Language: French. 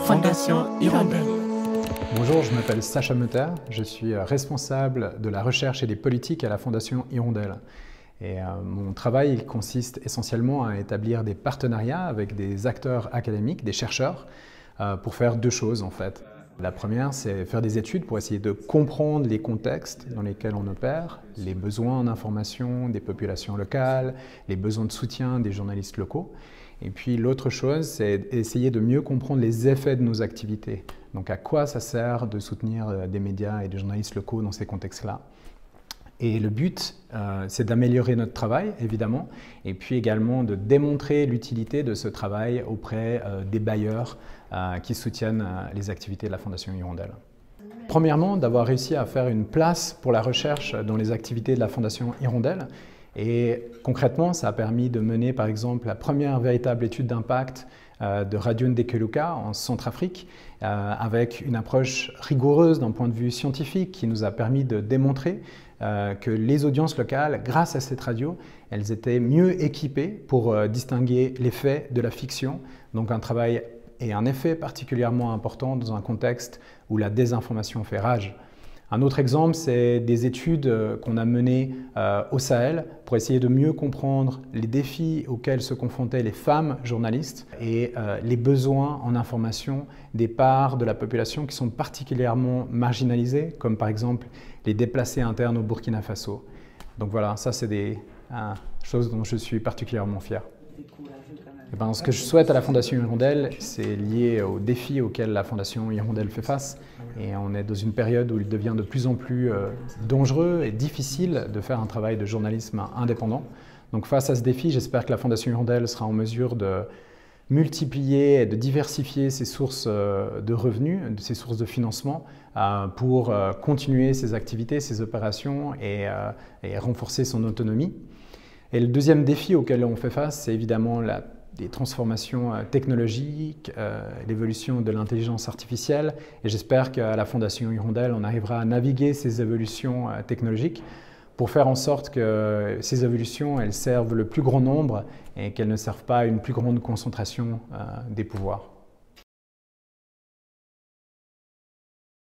Fondation Hirondelle. Bonjour, je m'appelle Sacha Meuter, je suis responsable de la recherche et des politiques à la Fondation Hirondelle. Et mon travail il consiste essentiellement à établir des partenariats avec des acteurs académiques, des chercheurs, pour faire deux choses en fait. La première, c'est faire des études pour essayer de comprendre les contextes dans lesquels on opère, les besoins en information des populations locales, les besoins de soutien des journalistes locaux. Et puis l'autre chose, c'est essayer de mieux comprendre les effets de nos activités. Donc à quoi ça sert de soutenir des médias et des journalistes locaux dans ces contextes-là. Et le but, c'est d'améliorer notre travail, évidemment, et puis également de démontrer l'utilité de ce travail auprès des bailleurs qui soutiennent les activités de la Fondation Hirondelle. Premièrement, d'avoir réussi à faire une place pour la recherche dans les activités de la Fondation Hirondelle. Et concrètement, ça a permis de mener, par exemple, la première véritable étude d'impact de Radio Ndekeluka en Centrafrique, avec une approche rigoureuse d'un point de vue scientifique qui nous a permis de démontrer que les audiences locales, grâce à cette radio, elles étaient mieux équipées pour distinguer les faits de la fiction. Donc un travail et un effet particulièrement important dans un contexte où la désinformation fait rage. Un autre exemple, c'est des études qu'on a menées au Sahel pour essayer de mieux comprendre les défis auxquels se confrontaient les femmes journalistes et les besoins en information des parts de la population qui sont particulièrement marginalisées, comme par exemple les déplacés internes au Burkina Faso. Donc voilà, ça c'est des choses dont je suis particulièrement fier. Ce que je souhaite à la Fondation Hirondelle, c'est lié aux défis auxquels la Fondation Hirondelle fait face. Et on est dans une période où il devient de plus en plus dangereux et difficile de faire un travail de journalisme indépendant. Donc face à ce défi, j'espère que la Fondation Hirondelle sera en mesure de multiplier et de diversifier ses sources de revenus, ses sources de financement pour continuer ses activités, ses opérations et renforcer son autonomie. Et le deuxième défi auquel on fait face, c'est évidemment les transformations technologiques, l'évolution de l'intelligence artificielle. Et j'espère qu'à la Fondation Hirondelle, on arrivera à naviguer ces évolutions technologiques pour faire en sorte que ces évolutions elles servent le plus grand nombre et qu'elles ne servent pas à une plus grande concentration des pouvoirs.